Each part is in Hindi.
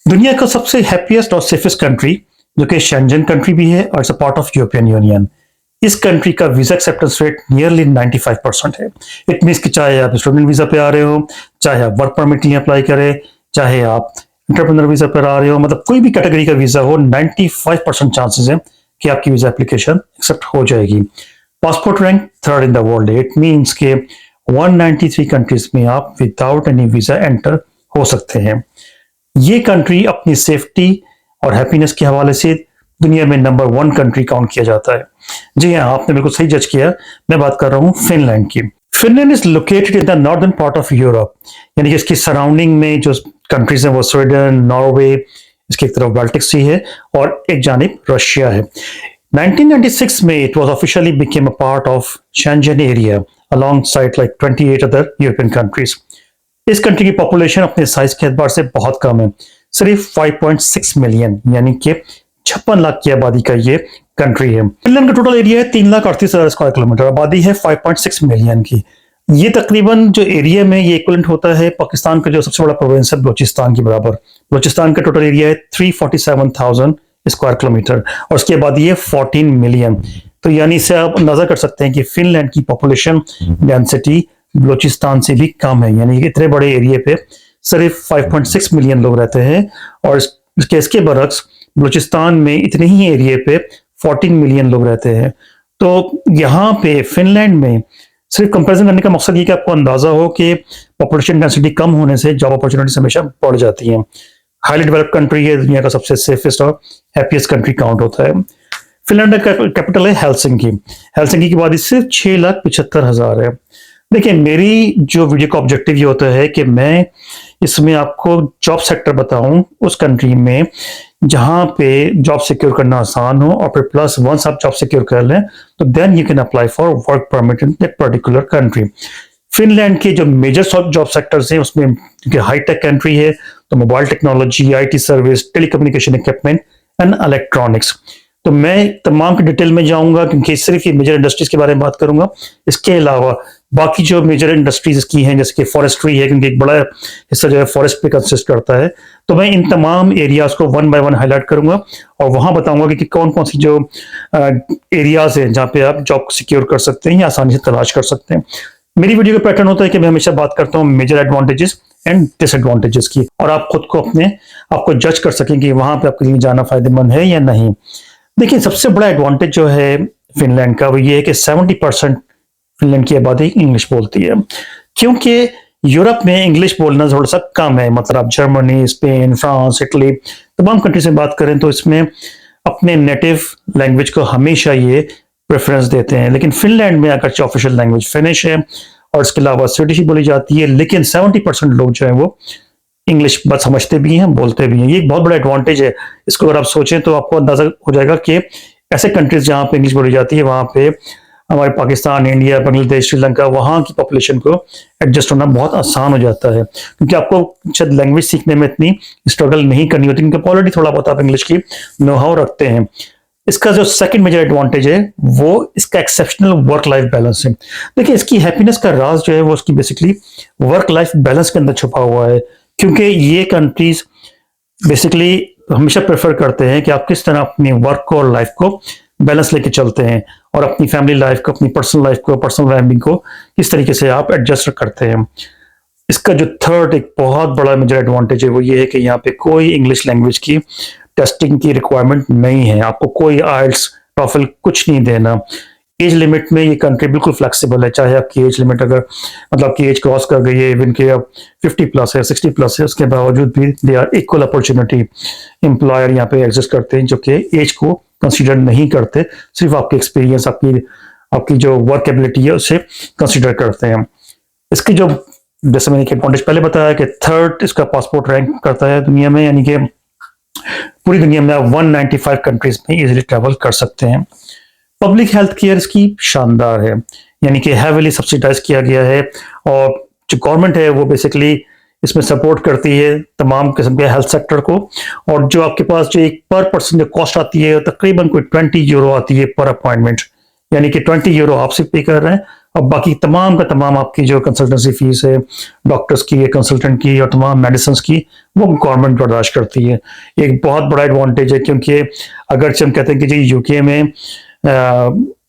दुनिया का सबसे हैप्पीएस्ट और सेफेस्ट कंट्री जो कि शेंजन कंट्री भी है और it's a part of European union. इस कंट्री का वीजा एक्सेप्टेंस रेट नियरली 95% है। इट मीन्स कि चाहे आप स्टूडेंट वीजा पे आ रहे हो, चाहे आप वर्क परमिट के लिए अप्लाई करें, चाहे आप एंटरप्रेन्योर वीजा पर आ रहे हो, मतलब कोई भी कैटेगरी का वीजा हो, 95% चांसेस है कि आपकी वीजा एप्लीकेशन एक्सेप्ट हो जाएगी। Passport rank third in the world है। इट मीन्स के 193 कंट्रीज में आप विदाउट एनी वीजा एंटर हो सकते हैं। ये कंट्री अपनी सेफ्टी और हैप्पीनेस के हवाले से दुनिया में नंबर 1 कंट्री काउंट किया जाता है। जी हाँ, आपने बिल्कुल सही जज किया। मैं बात कर रहा हूँ फिनलैंड की। Finland is located in the northern part of Europe, यानी कि इसकी सराउंडिंग में जो कंट्रीज हैं वो स्वीडन, नॉर्वे, इसकी एक तरफ बाल्टिक सी है और एक जानिब रशिया है। 1996 में it was officially became a part of Schengen area alongside like 28 other European countries. इस कंट्री की पॉपुलेशन अपने साइज के एतबार से बहुत कम है, सिर्फ 5.6 मिलियन, यानी कि 56 लाख की आबादी का ये कंट्री है। फिनलैंड का टोटल एरिया है 3,38,000 स्क्वायर किलोमीटर, आबादी है 5.6 मिलियन की। ये तकरीबन जो एरिया में ये इक्विवेलेंट होता है पाकिस्तान का जो सबसे बड़ा प्रोविंस है बलूचिस्तान के बराबर। बलूचिस्तान का टोटल एरिया है 347,000 स्क्वायर किलोमीटर और उसकी आबादी है 14 मिलियन। तो यानी इससे आप अंदाजा कर सकते हैं कि फिनलैंड की पॉपुलेशन डेंसिटी बलूचिस्तान से भी कम है, यानी कि इतने बड़े एरिया पे सिर्फ 5.6 मिलियन लोग रहते हैं और इसके बरक्स बलूचिस्तान में इतने ही एरिया पे 14 मिलियन लोग रहते हैं। तो यहाँ पे फिनलैंड में सिर्फ कंपैरिजन करने का मकसद ये कि आपको अंदाजा हो कि पॉपुलेशन डेंसिटी कम होने से जॉब अपॉर्चुनिटीज हमेशा बढ़ जाती हैं। हाईली डेवलप्ड कंट्री है, दुनिया का सबसे सेफेस्ट और हैप्पीएस्ट कंट्री काउंट होता है। फिनलैंड का कैपिटल है हेलसिंकी। हेलसिंकी की आबादी सिर्फ 6,75,000 है। देखिए, मेरी जो वीडियो का ऑब्जेक्टिव ये होता है कि मैं इसमें आपको जॉब सेक्टर बताऊं उस कंट्री में जहां पे जॉब सिक्योर करना आसान हो, और फिर प्लस वंस आप जॉब सिक्योर कर लें तो then you can apply for work permit in that particular country. Finland के जो मेजर जॉब सेक्टर्स हैं उसमें हाईटेक कंट्री है तो mobile technology, IT service, telecommunication equipment and electronics. तो मैं तमाम के डिटेल में जाऊंगा क्योंकि सिर्फ ये मेजर इंडस्ट्रीज के बारे में बात करूंगा। इसके अलावा बाकी जो मेजर इंडस्ट्रीज की हैं जैसे कि फॉरेस्ट्री है, क्योंकि एक बड़ा हिस्सा जो है फॉरेस्ट पे कंसिस्ट करता है, तो मैं इन तमाम एरियाज को 1 बाय 1 हाईलाइट करूंगा और वहां बताऊंगा कि कौन कौन सी जो एरियाज हैं जहां पे आप जॉब सिक्योर कर सकते हैं या आसानी से तलाश कर सकते हैं। मेरी वीडियो का पैटर्न होता है कि मैं हमेशा बात करता हूँ मेजर एडवांटेजेस एंड डिसएडवांटेजेस की, और आप खुद को आपको जज कर सकें कि वहां पे आपके लिए जाना फायदेमंद है या नहीं। देखिए, सबसे बड़ा एडवांटेज जो है फिनलैंड का वो ये है कि 70% फिनलैंड की आबादी इंग्लिश बोलती है, क्योंकि यूरोप में इंग्लिश बोलना थोड़ा सा कम है। मतलब आप जर्मनी, स्पेन, फ्रांस, इटली तमाम कंट्री से बात करें तो इसमें अपने नेटिव लैंग्वेज को हमेशा ये प्रेफरेंस देते हैं। लेकिन फिनलैंड में अगर ऑफिशियल लैंग्वेज फिनिश है और इसके अलावा स्वीडिश बोली जाती है, लेकिन 70% लोग जो है वो इंग्लिश बात समझते भी हैं, बोलते भी हैं। ये एक बहुत बड़ा एडवांटेज है। इसको अगर आप सोचें तो आपको अंदाजा हो जाएगा कि ऐसे कंट्रीज जहां पे इंग्लिश बोली जाती है वहां पे हमारे पाकिस्तान, इंडिया, बांग्लादेश, श्रीलंका, वहां की पॉपुलेशन को एडजस्ट होना बहुत आसान हो जाता है, क्योंकि आपको शायद लैंग्वेज सीखने में इतनी स्ट्रगल नहीं करनी होती, क्योंकि ऑलरेडी थोड़ा बहुत आप इंग्लिश की नो हाउ रखते हैं। इसका जो सेकंड मेजर एडवांटेज है वो इसका एक्सेप्शनल वर्क लाइफ बैलेंस है। देखिए, इसकी हैप्पीनेस का राज जो है वो उसकी बेसिकली वर्क लाइफ बैलेंस के अंदर छुपा हुआ है, क्योंकि ये कंट्रीज बेसिकली हमेशा प्रेफर करते हैं कि आप किस तरह अपनी वर्क और लाइफ को बैलेंस लेके चलते हैं और अपनी फैमिली लाइफ को, अपनी पर्सनल लाइफ को, पर्सनल वेलबींग को किस तरीके से आप एडजस्ट करते हैं। इसका जो थर्ड एक बहुत बड़ा मेजर एडवांटेज है वो ये है कि यहाँ पे कोई इंग्लिश लैंग्वेज की टेस्टिंग की रिक्वायरमेंट नहीं है। आपको कोई आइल्स, टॉफल कुछ नहीं देना। एज लिमिट में ये कंट्री बिल्कुल फ्लेक्सिबल है, चाहे आपकी एज लिमिट अगर मतलब की एज क्रॉस कर गई है, इवन के अब 50 प्लस है, 60 प्लस है, उसके बावजूद भी they are equal opportunity employer यहाँ पे एग्जिस्ट करते हैं जो कि एज को कंसीडर नहीं करते, सिर्फ आपके एक्सपीरियंस, आपकी जो वर्क एबिलिटी है उसे कंसीडर करते हैं। इसकी जो जैसे मैंने एक एडवांटेज पहले बताया कि थर्ड इसका पासपोर्ट रैंक करता है दुनिया में, यानी कि पूरी दुनिया में आप 195 कंट्रीज में इजीली ट्रेवल कर सकते हैं। पब्लिक हेल्थ केयर इसकी शानदार है, यानी कि हैवीली सब्सिडाइज किया गया है और जो गवर्नमेंट है वो बेसिकली इसमें सपोर्ट करती है तमाम किस्म के हेल्थ सेक्टर को। और जो आपके पास जो एक पर पर्सन जो कॉस्ट आती है तकरीबन कोई 20 यूरो आती है पर अपॉइंटमेंट, यानी कि 20 यूरो आप सिर्फ पे कर रहे हैं और बाकी तमाम का तमाम आपकी जो कंसल्टेंसी फीस है, डॉक्टर्स की, कंसल्टेंट की और तमाम मेडिसिन की, वो गवर्नमेंट बर्दाश्त करती है। एक बहुत बड़ा एडवांटेज है, क्योंकि अगर हम कहते हैं कि जी यूके में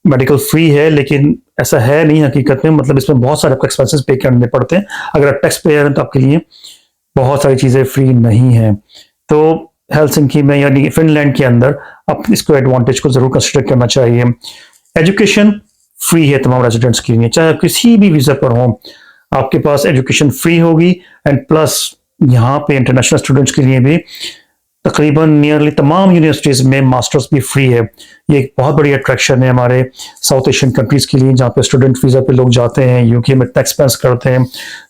मेडिकल फ्री है, लेकिन ऐसा है नहीं हकीकत में। मतलब इसमें बहुत सारे आपको एक्सपेंसेस पे करने पड़ते हैं। अगर आप टैक्स पेयर हैं तो आपके लिए बहुत सारी चीज़ें फ्री नहीं है। तो हेलसिंकी में यानी फिनलैंड के अंदर आप इसको एडवांटेज को जरूर कंसिडर करना चाहिए। एजुकेशन फ्री है तमाम रेजिडेंट्स के लिए, चाहे आप किसी भी वीजा पर हो, आपके पास एजुकेशन फ्री होगी। एंड प्लस यहाँ पे इंटरनेशनल स्टूडेंट्स के लिए भी तकरीबन नियरली तमाम यूनिवर्सिटीज में मास्टर्स भी फ्री है। ये एक बहुत बड़ी अट्रैक्शन है हमारे साउथ एशियन कंट्रीज के लिए, जहाँ पे स्टूडेंट वीजा पे लोग जाते हैं, यूके में टैक्स पेस करते हैं।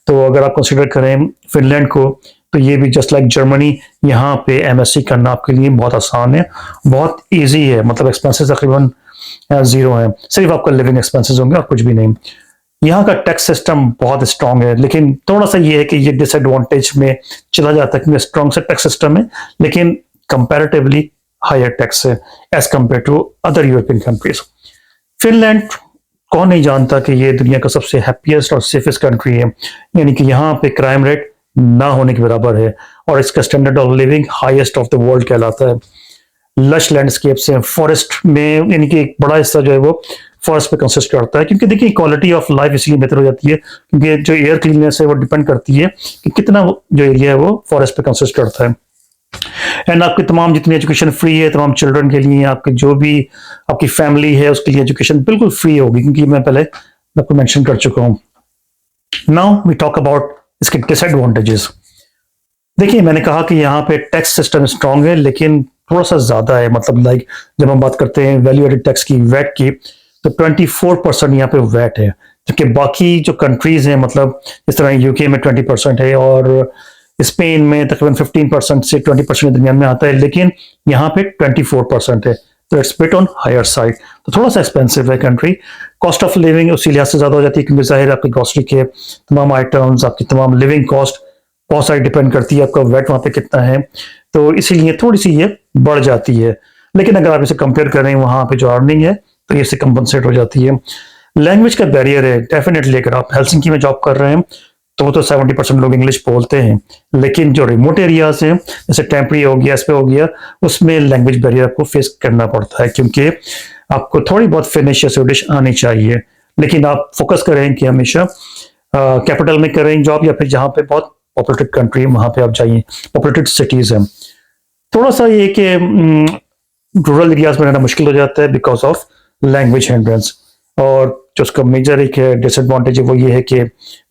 तो अगर आप कंसिडर करें फिनलैंड को, तो ये भी जस्ट लाइक जर्मनी, यहाँ पे एमएससी करना आपके लिए बहुत आसान है, बहुत ईजी है। मतलब एक्सपेंसेस तकरीबन जीरो है, सिर्फ आपका लिविंग एक्सपेंसेस होंगे और कुछ भी नहीं। यहाँ का टैक्स सिस्टम बहुत स्ट्रांग है, लेकिन थोड़ा सा ये है कि ये डिसएडवांटेज में चला जाता है, क्योंकि स्ट्रांग से टैक्स सिस्टम है, लेकिन कंपैरेटिवली हायर टैक्स है as compare to other European countries. Finland कौन नहीं जानता कि ये दुनिया का सबसे हैप्पीएस्ट और सेफेस्ट कंट्री है, यानी कि यहाँ पे क्राइम रेट ना होने के बराबर है और इसका standard of living highest of the world कहलाता है। लश लैंडस्केप से फॉरेस्ट में, यानी कि एक बड़ा हिस्सा जो है वो फॉरेस्ट पे कंसिस्ट करता है, क्योंकि देखिए क्वालिटी ऑफ लाइफ इसलिए बेहतर हो जाती है क्योंकि जो एयर क्लीननेस है वो डिपेंड करती है कि कितना जो एरिया है वो फॉरेस्ट पे कंसिस्ट करता है। एंड आपकी तमाम जितनी एजुकेशन फ्री है तमाम चिल्ड्रन के लिए, आपके जो भी आपकी फैमिली है उसके लिए एजुकेशन बिल्कुल फ्री होगी, क्योंकि मैं पहले आपको मेंशन कर चुका हूँ। नाउ वी टॉक अबाउट इसके डिसएडवांटेजेस। देखिए मैंने कहा कि यहाँ पे टैक्स सिस्टम स्ट्रांग है, लेकिन थोड़ा सा ज्यादा है। मतलब लाइक जब हम बात करते हैं वैल्यू एडेड टैक्स की, वैट की, तो 24% यहाँ पे वैट है, जबकि बाकी जो कंट्रीज हैं, मतलब इस तरह यूके में 20% है और स्पेन में तकरीबन 15% से 20% के दरमियान में आता है, लेकिन यहाँ पे 24% है। तो it's bit on higher side, तो थोड़ा सा एक्सपेंसिव है कंट्री। कॉस्ट ऑफ लिविंग उसी लिहाज से ज्यादा हो जाती है, क्योंकि जाहिर आपकी ग्रोसरी के तमाम आइटम्स, आपकी तमाम लिविंग कॉस्ट बहुत सारी डिपेंड करती है, आपका वेट वहां पे कितना है, तो इसीलिए थोड़ी सी ये बढ़ जाती है। लेकिन अगर आप इसे कंपेयर करें वहां पे जो अर्निंग है, तो ये इससे कंपनसेट हो जाती है। लैंग्वेज का बैरियर है डेफिनेटली। अगर आप हेलसिंकी में जॉब कर रहे हैं तो 70% लोग इंग्लिश बोलते हैं, लेकिन जो रिमोट एरियाज हैं जैसे टेम्परी हो गया, एसपे हो गया, उसमें लैंग्वेज बैरियर आपको फेस करना पड़ता है, क्योंकि आपको थोड़ी बहुत फिनिश या स्वीडिश आनी चाहिए। लेकिन आप फोकस करें कि हमेशा कैपिटल में करें जॉब, या फिर जहाँ पे बहुत पॉपुलेटेड कंट्री है वहां पे आप जाइए, पॉपुलेटेड सिटीज है। थोड़ा सा ये कि रूरल एरियाज में रहना मुश्किल हो जाता है बिकॉज ऑफ लैंग्वेज हिंड्रेंस। और जो उसका मेजर एक डिसएडवांटेज है वो ये है कि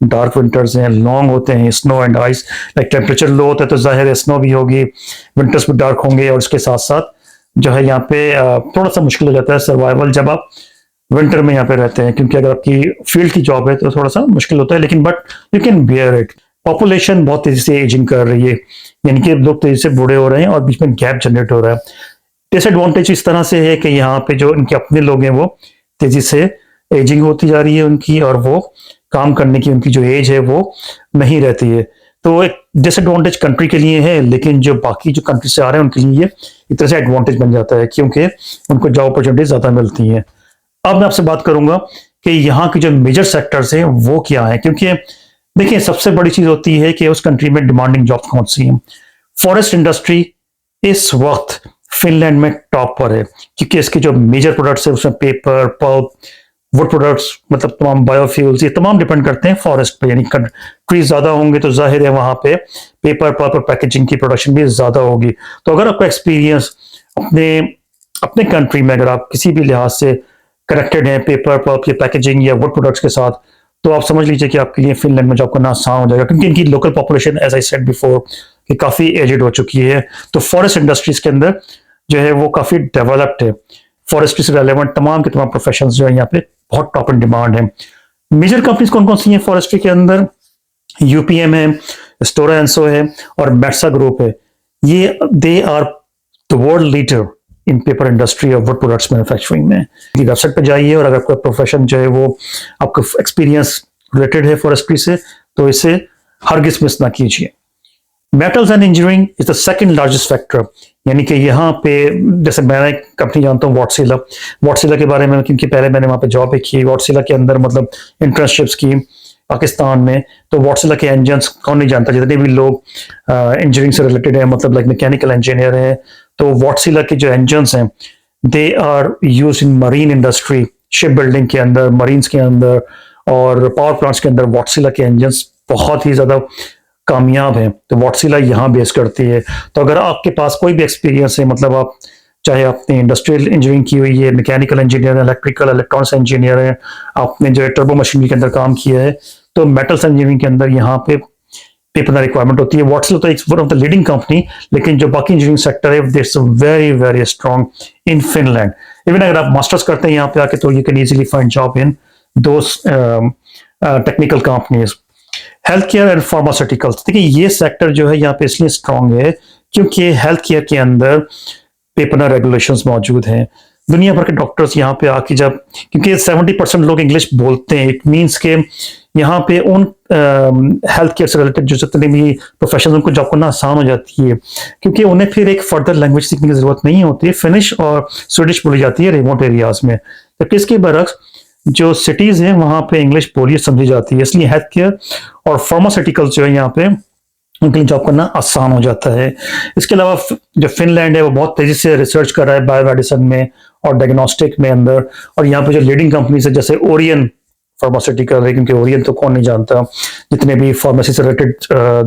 डार्क विंटर्स हैं, लॉन्ग होते हैं, snow and ice. Like temperature low होता है तो जाहिर है स्नो भी होगी, विंटर्स भी डार्क होंगे, और इसके साथ साथ जो है यहाँ पे थोड़ा सा मुश्किल हो जाता है सर्वाइवल जब आप विंटर में यहाँ पे रहते हैं, क्योंकि अगर आपकी फील्ड की जॉब है तो थोड़ा सा मुश्किल होता है, लेकिन but you can bear it. Population बहुत तेजी से एजिंग कर रही है, यानी कि लोग तेजी से बूढ़े हो रहे हैं और बीच में गैप जनरेट हो रहा है। डिसएडवांटेज इस तरह से है कि यहाँ पे जो इनके अपने लोग हैं वो तेजी से एजिंग होती जा रही है उनकी, और वो काम करने की उनकी जो एज है वो नहीं रहती है। तो एक डिसएडवांटेज कंट्री के लिए है, लेकिन जो बाकी जो कंट्री से आ रहे हैं उनके लिए एक तरह से एडवांटेज बन जाता है, क्योंकि उनको जॉब अपॉर्चुनिटीज ज्यादा मिलती हैं। अब मैं आपसे बात करूंगा कि यहाँ के जो मेजर सेक्टर्स हैं वो क्या है, क्योंकि देखिए सबसे बड़ी चीज होती है कि उस कंट्री में डिमांडिंग जॉब्स कौन सी हैं। फॉरेस्ट इंडस्ट्री इस वक्त फिनलैंड में टॉप पर है, क्योंकि इसके जो मेजर प्रोडक्ट्स है उसमें पेपर, पल्प, वुड प्रोडक्ट्स, मतलब तमाम बायोफ्यूल्स, ये तमाम डिपेंड करते हैं फॉरेस्ट पे। यानी ट्रीज ज्यादा होंगे तो जाहिर है वहां पे पेपर, पल्प और पैकेजिंग की प्रोडक्शन भी ज्यादा होगी। तो अगर आपका एक्सपीरियंस अपने कंट्री में अगर आप किसी भी लिहाज से कनेक्टेड हैं पेपर, पल्प या पैकेजिंग या वुड प्रोडक्ट्स के साथ, तो आप समझ लीजिए कि आपके लिए फिनलैंड में जॉब करना आसान हो जाएगा, क्योंकि इनकी local population as I said before कि काफी एजेड हो चुकी है। तो फॉरेस्ट इंडस्ट्रीज के अंदर जो है वो काफी डेवलप्ड है। फॉरेस्ट्री से रेलेवेंट तमाम के तमाम प्रोफेशंस जो है यहाँ पे बहुत टॉप इन डिमांड है। मेजर कंपनीज कौन कौन सी हैं फॉरेस्ट्री के अंदर? यूपीएम है, स्टोरा एंसो है और मेट्सा ग्रुप है। ये they are the world leader in paper industry और वुड प्रोडक्ट्स मैन्युफैक्चरिंग में। वेबसाइट पर जाइए और अगर आपका प्रोफेशन जो है वो आपका एक्सपीरियंस रिलेटेड है फॉरेस्ट्री से, तो इसे हरगिज मिस ना कीजिए। Metals and engineering is the second largest factor, यानी कि यहाँ पे जैसे मैं एक कंपनी जानता हूँ वॉटसिला के बारे में, क्योंकि पहले मैंने वहाँ पे जॉब भी की वॉटसिला के अंदर, मतलब इंटर्नशिप्स की पाकिस्तान में। तो वॉटसिला के इंजन कौन नहीं जानता, जितने भी लोग इंजीनियरिंग से रिलेटेड है, मतलब लाइक मैकेनिकल इंजीनियर है, तो वॉटसिला के जो इंजन हैं they are use in marine industry, ship building के अंदर, मरीन्स के अंदर और पावर प्लांट्स के अंदर वॉटसिला के इंजन बहुत ही ज्यादा कामयाब है। तो वॉटसिला यहाँ बेस करती है। तो अगर आपके पास कोई भी एक्सपीरियंस है, मतलब आप चाहे आपने इंडस्ट्रियल इंजीनियरिंग की हुई है, mechanical engineer, electrical electronics engineer है, आपने जो है टर्बो मशीनरी के अंदर काम किया है, तो मेटल्स इंजीनियरिंग के अंदर यहाँ पे पेपर रिक्वायरमेंट होती है। वॉटसिला तो एक one of the leading company, लेकिन जो बाकी इंजीनियरिंग सेक्टर है that's very very strong in Finland. Even अगर आप मास्टर्स करते हैं यहाँ पे आके, तो you can easily find job in those technical companies. Health care and pharmaceuticals, देखिए ये सेक्टर जो है यहाँ पे इसलिए स्ट्रांग है क्योंकि हेल्थ केयर के अंदर पेपर रेगुलेशंस मौजूद हैं। दुनिया भर के डॉक्टर्स यहाँ पे आके जब, क्योंकि 70% लोग इंग्लिश बोलते हैं, इट मीन्स के यहाँ पे उन हेल्थ केयर से रिलेटेड जो जितने भी प्रोफेशन उनको जॉब करना आसान हो जाती है, क्योंकि उन्हें फिर एक फर्दर लैंग्वेज सीखने की जरूरत नहीं होती है। फिनिश और स्वीडिश बोली जाती है रिमोट एरियाज में, जबकि इसके बरक्स जो सिटीज हैं वहां पे इंग्लिश बोली समझी जाती है। इसलिए हेल्थ केयर और फार्मास्यूटिकल्स जो है यहाँ पे उनके लिए जॉब करना आसान हो जाता है। इसके अलावा जो फिनलैंड है वो बहुत तेजी से रिसर्च कर रहा है बायोमेडिसिन में और डायग्नोस्टिक में अंदर, और यहाँ पे जो लीडिंग कंपनीज है जैसे ओरियन फार्मास्यूटिकल है, क्योंकि ओरियन तो कौन नहीं जानता, जितने भी फार्मेसी से रिलेटेड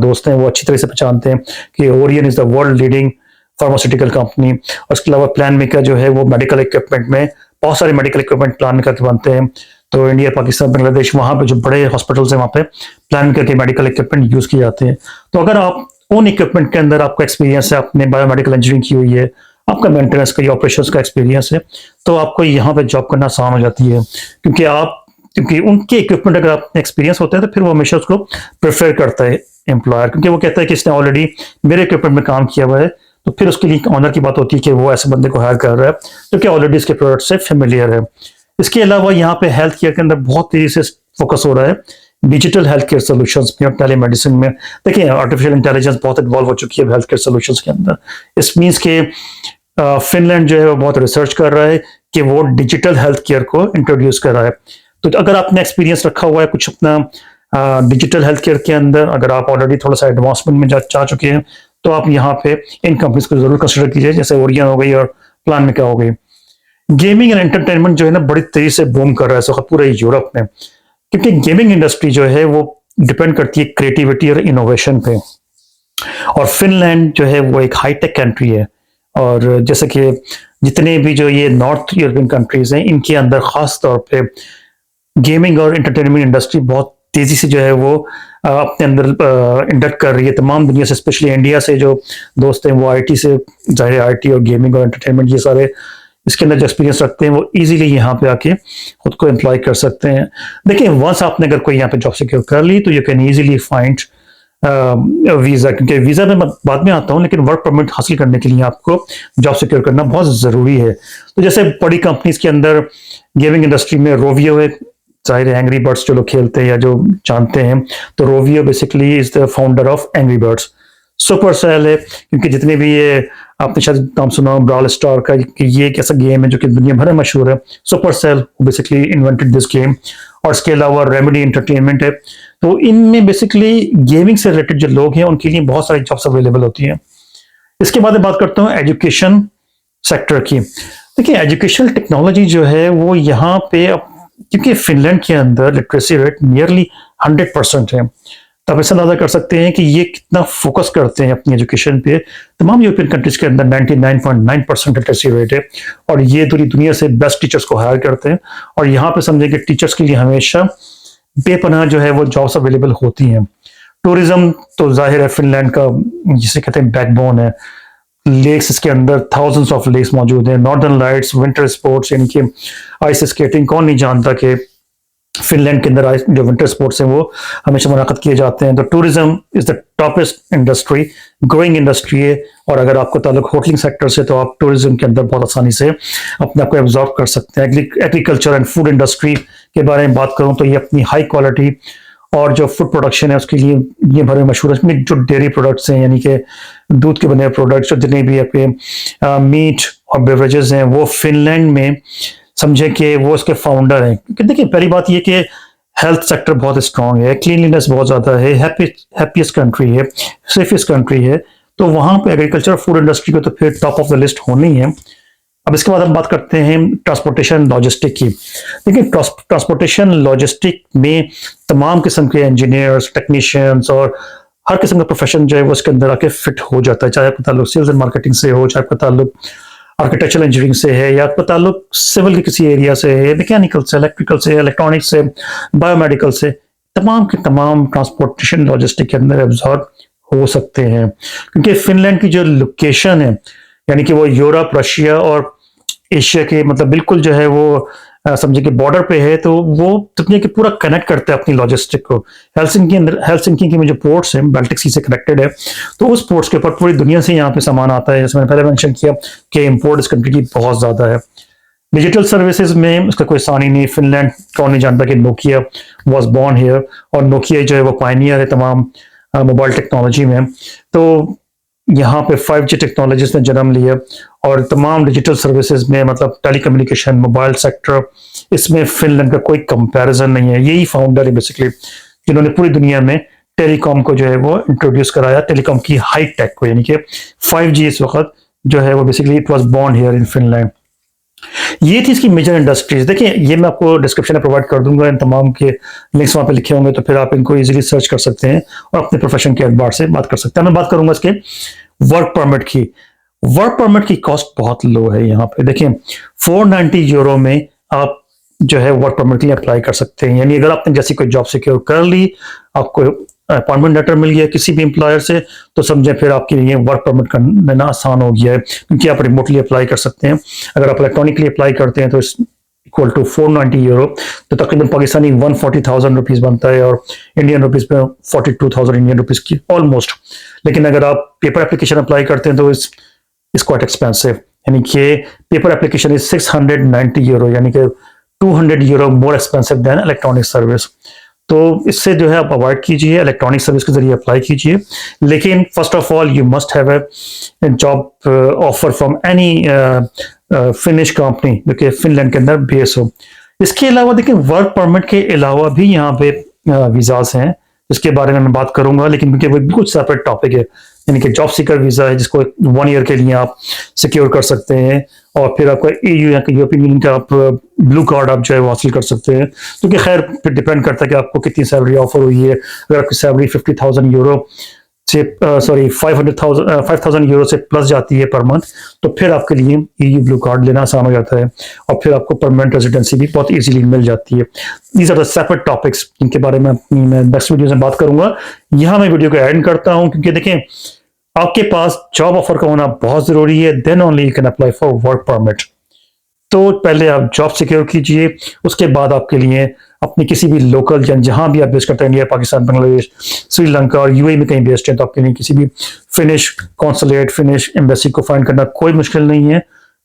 दोस्त हैं वो अच्छी तरह से पहचानते हैं कि Orion is the world leading pharmaceutical company. और इसके अलावा प्लान मेकर जो है वो मेडिकल इक्विपमेंट में बहुत सारे मेडिकल इक्विपमेंट प्लान मेकर के बनते हैं। तो इंडिया, पाकिस्तान, बांग्लादेश, वहां पे जो बड़े हॉस्पिटल्स हैं वहां पे प्लान करके मेडिकल इक्विपमेंट यूज किए जाते हैं। तो अगर आप उन इक्विपमेंट के अंदर आपका एक्सपीरियंस है, आपने बायोमेडिकल इंजीनियरिंग की हुई है, आपका मेंटेनेंस का या ऑपरेशंस का एक्सपीरियंस है, तो आपको यहाँ पे जॉब करना आसान हो जाती है। क्योंकि उनके इक्विपमेंट अगर आपने एक्सपीरियंस होता है तो फिर वो हमेशा उसको प्रेफर करता है एम्प्लॉयर, क्योंकि वो कहता है कि इसने ऑलरेडी मेरे इक्विपमेंट में काम किया हुआ है। तो फिर उसके लिए ऑनर की बात होती है कि वो ऐसे बंदे को हायर कर रहा है जो कि ऑलरेडी इसके प्रोडक्ट से फेमिलियर है। इसके अलावा यहाँ पे हेल्थ केयर के अंदर बहुत तेजी से फोकस हो रहा है डिजिटल हेल्थ केयर सोल्यूशंस में और टेलीमेडिसिन में। देखिए आर्टिफिशियल इंटेलिजेंस बहुत इन्वॉल्व हो चुकी है हेल्थ केयर सोल्यूशंस के अंदर। इस मीन्स के फिनलैंड जो है वो बहुत रिसर्च कर रहा है कि वो डिजिटल हेल्थ केयर को इंट्रोड्यूस कर रहा है। तो अगर आपने एक्सपीरियंस रखा हुआ है कुछ अपना डिजिटल हेल्थ केयर के अंदर, अगर आप ऑलरेडी थोड़ा सा एडवांसमेंट में जा चुके हैं, तो आप यहाँ पे इन कंपनीज को जरूर कंसिडर कीजिए, जैसे ओरियन हो गई और प्लान मेकर हो गई। गेमिंग एंड एंटरटेनमेंट जो है ना बड़ी तेजी से बूम कर रहा है इस वक्त पूरे यूरोप में, क्योंकि गेमिंग इंडस्ट्री जो है वो डिपेंड करती है क्रिएटिविटी और इनोवेशन पे। और फिनलैंड जो है वो एक हाईटेक कंट्री है, और जैसे कि जितने भी जो ये नॉर्थ यूरोपियन कंट्रीज हैं इनके अंदर खास तौर पे गेमिंग और एंटरटेनमेंट इंडस्ट्री बहुत तेजी से जो है वो अपने अंदर इंडक्ट कर रही है। तमाम दुनिया से, स्पेशली इंडिया से जो दोस्त हैं वो आईटी से, जाहिर आईटी और गेमिंग और एंटरटेनमेंट ये सारे इसके अंदर जो एक्सपीरियंस रखते हैं वो इजीली यहाँ पे आके खुद को एम्प्लॉय कर सकते हैं। देखिए वंस आपने अगर कोई यहाँ पे जॉब सिक्योर कर ली तो you can easily find visa, क्योंकि वीजा में बाद में आता हूँ, लेकिन वर्क परमिट हासिल करने के लिए आपको जॉब सिक्योर करना बहुत जरूरी है। तो जैसे बड़ी कंपनीज के अंदर गेमिंग इंडस्ट्री में रोवियो है, जाहिर है एंग्री बर्ड्स जो लोग खेलते हैं या जो जानते हैं, तो Rovio basically is the founder of angry birds. Supercell है, क्योंकि जितने भी ये आपने शायद नाम सुना ब्राwl स्टार का, कि ये एक ऐसा गेम है जो कि दुनिया भर में मशहूर है। Supercell basically invented this game. और इसके अलावा रेमेडी एंटरटेनमेंट है। तो इनमें बेसिकली गेमिंग से रिलेटेड जो लोग हैं उनके लिए बहुत सारी जॉब्स अवेलेबल होती हैं। इसके बाद मैं बात करता हूँ एजुकेशन सेक्टर की। देखिए एजुकेशनल टेक्नोलॉजी जो है वो यहाँ पे, क्योंकि फिनलैंड के अंदर लिटरेसी रेट नियरली 100% है, तो आप ऐसा अंदाजा कर सकते हैं कि ये कितना फोकस करते हैं अपनी एजुकेशन पे। तमाम यूरोपियन कंट्रीज के अंदर 99.9% लिटरेसी रेट है, और ये पूरी दुनिया से बेस्ट टीचर्स को हायर करते हैं। और यहाँ पे समझें कि टीचर्स के लिए हमेशा बेपनाह जो है वो जॉब्स अवेलेबल होती हैं। टूरिज्म तो जाहिर है फिनलैंड का जिसे कहते हैं बैकबोन है। लेक्स इसके अंदर थाउजेंड्स ऑफ लेक्स मौजूद हैं। नॉर्दर्न लाइट्स, विंटर स्पोर्ट्स यानी कि आइस स्केटिंग, कौन नहीं जानता कि फिनलैंड के अंदर जो विंटर स्पोर्ट्स हैं वो हमेशा मुनाकिद किए जाते हैं। तो tourism is the toppest industry, growing industry है। और अगर आपको ताल्लुक होटलिंग सेक्टर से, तो आप टूरिज्म के अंदर बहुत आसानी से अपने आप को एब्जॉर्ब कर सकते हैं। एग्रीकल्चर एंड फूड इंडस्ट्री के बारे में बात करूं तो ये अपनी हाई क्वालिटी और जो फूड प्रोडक्शन है उसके लिए ये भरे मशहूर है। इसमें जो डेयरी प्रोडक्ट्स हैं यानी कि दूध के बने प्रोडक्ट्स, जो जितने भी आपके मीट और बेवरेजेस हैं, वो फिनलैंड में समझे कि वो उसके फाउंडर हैं। क्योंकि देखिए पहली बात ये कि हेल्थ सेक्टर बहुत स्ट्रांग है, क्लीनलीनेस बहुत ज़्यादा है, हैप्पीस्ट कंट्री है, सेफेस्ट कंट्री है। तो वहाँ पे एग्रीकल्चर फूड इंडस्ट्री को तो फिर टॉप ऑफ द लिस्ट होनी ही है। अब इसके बाद हम बात करते हैं ट्रांसपोर्टेशन लॉजिस्टिक की। देखिए ट्रांसपोर्टेशन लॉजिस्टिक में तमाम किस्म के इंजीनियर्स, टेक्नीशियंस और हर किस्म का प्रोफेशन जो है वो इसके अंदर आके फिट हो जाता है। चाहे आपका ताल्लुक सेल्स एंड मार्केटिंग से हो, चाहे आपका ताल्लुक आर्किटेक्चरल इंजीनियरिंग से है, या आपका ताल्लुक सिविल के किसी एरिया से है, मैकेनिकल से, इलेक्ट्रिकल से, इलेक्ट्रॉनिक्स से, बायोमेडिकल से, तमाम के तमाम ट्रांसपोर्टेशन लॉजिस्टिक के अंदर एब्जॉर्ब हो सकते हैं। क्योंकि फिनलैंड की जो लोकेशन है यानी कि वो यूरोप, रशिया और एशिया के मतलब बिल्कुल जो है वो समझे कि बॉर्डर पे है, तो वो समझे कि पूरा कनेक्ट करता है अपनी लॉजिस्टिक को। हेलसिंकी के में जो पोर्ट्स हैं बाल्टिक सी से कनेक्टेड है, तो उस पोर्ट्स के ऊपर पूरी दुनिया से यहाँ पे सामान आता है। जैसे मैंने पहले मेंशन किया कि इम्पोर्ट इस कंट्री की बहुत ज्यादा है। डिजिटल सर्विसेज में उसका कोई सानी नहीं। फिनलैंड कौन नहीं जानता कि नोकिया वॉज बॉर्न हियर, और नोकिया जो है वो पायनियर है तमाम मोबाइल टेक्नोलॉजी में। तो यहाँ पे 5G टेक्नोलॉजीज ने जन्म लिया, और तमाम डिजिटल सर्विसेज में मतलब टेलीकम्युनिकेशन, मोबाइल सेक्टर, इसमें फिनलैंड का कोई कंपैरिजन नहीं है। यही फाउंडर है बेसिकली जिन्होंने पूरी दुनिया में टेलीकॉम को जो है वो इंट्रोड्यूस कराया, टेलीकॉम की हाई टेक को, यानी कि 5G इस वक्त जो है वो basically it was born here in Finland. ये थी इसकी मेजर इंडस्ट्रीज। देखिए ये मैं आपको डिस्क्रिप्शन में प्रोवाइड कर दूंगा, इन तमाम के लिंक्स वहां पे लिखे होंगे, तो फिर आप इनको इजीली सर्च कर सकते हैं और अपने प्रोफेशन के एतबार से बात कर सकते हैं। मैं बात करूंगा इसके वर्क परमिट की। वर्क परमिट की कॉस्ट बहुत लो है यहाँ पे। देखिए 490 यूरो में आप जो है वर्क परमिट के लिए अप्लाई कर सकते हैं। यानी अगर आपने जैसी कोई जॉब सिक्योर कर ली, आपको अपॉइंटमेंट लेटर मिल गया किसी भी एम्प्लॉयर से, तो समझे फिर आपके लिए वर्क परमिट करना आसान हो गया है, क्योंकि आप रिमोटली अप्लाई कर सकते हैं। अगर आप इलेक्ट्रॉनिकली अप्लाई करते हैं तो इक्वल टू 490 यूरो, तो तकरीबन पाकिस्तानी 140,000 रुपीज बनता है, और इंडियन रुपीज में 42,000 इंडियन रुपीज की ऑलमोस्ट। लेकिन अगर आप पेपर एप्लीकेशन अप्लाई करते हैं तो इस क्वाइट एक्सपेंसिव, यानी कि पेपर एप्लीकेशन इज 690 यूरो, यानी कि 200 euro more expensive than electronic service. तो इससे जो है आप अवॉइड कीजिए, इलेक्ट्रॉनिक सर्विस के जरिए अप्लाई कीजिए। लेकिन first of all you must have a job offer from any finish company जो कि फिनलैंड के अंदर बेस हो। इसके अलावा देखिए वर्क परमिट के अलावा भी यहाँ पे वीजाज हैं, जिसके बारे में मैं बात करूंगा, लेकिन क्योंकि वो बिल्कुल सेपरेट टॉपिक है। यानी कि जॉब सीकर वीजा है जिसको 1 ईयर के लिए आप सिक्योर कर सकते हैं, और फिर आपका EU या यूरोपियन यूनियन का आप ब्लू कार्ड आप जो है वो हासिल कर सकते हैं। क्योंकि खैर फिर डिपेंड करता है कि आपको कितनी सैलरी ऑफर हुई है। अगर आपकी सैलरी 50,000 यूरो से 5,000 यूरो से प्लस जाती है पर मंथ, तो फिर आपके लिए EU ब्लू कार्ड लेना आसान हो जाता है, और फिर आपको परमानेंट रेजिडेंसी भी बहुत इजीली मिल जाती है। These are the separate topics जिनके बारे में मैं नेक्स्ट वीडियो में बात करूंगा। यहाँ मैं वीडियो को एंड करता हूँ, क्योंकि देखें आपके पास जॉब ऑफर का होना बहुत जरूरी है, then only you can apply for work permit. तो पहले आप जॉब सिक्योर कीजिए, उसके बाद आपके लिए अपनी किसी भी लोकल जहां भी आप बेस करते हैं, इंडिया, पाकिस्तान, बांग्लादेश, श्रीलंका और UAE में कहीं बेस्ड है, तो आपके लिए किसी भी फिनिश कॉन्सुलेट, फिनिश एम्बेसी को फाइंड करना कोई मुश्किल नहीं है।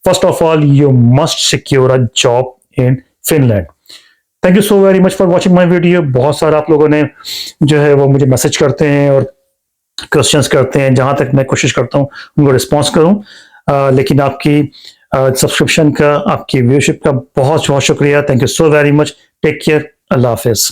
First of all you must secure a job in Finland. Thank you so very much for watching my video. बहुत सारा आप लोगों ने जो है वो मुझे मैसेज करते हैं और क्वेश्चंस करते हैं, जहां तक मैं कोशिश करता हूं उनको रिस्पॉन्स करूं। लेकिन आपकी सब्सक्रिप्शन का, आपकी व्यूअरशिप का बहुत बहुत शुक्रिया। Thank you so very much. Take care. अल्लाह हाफिज।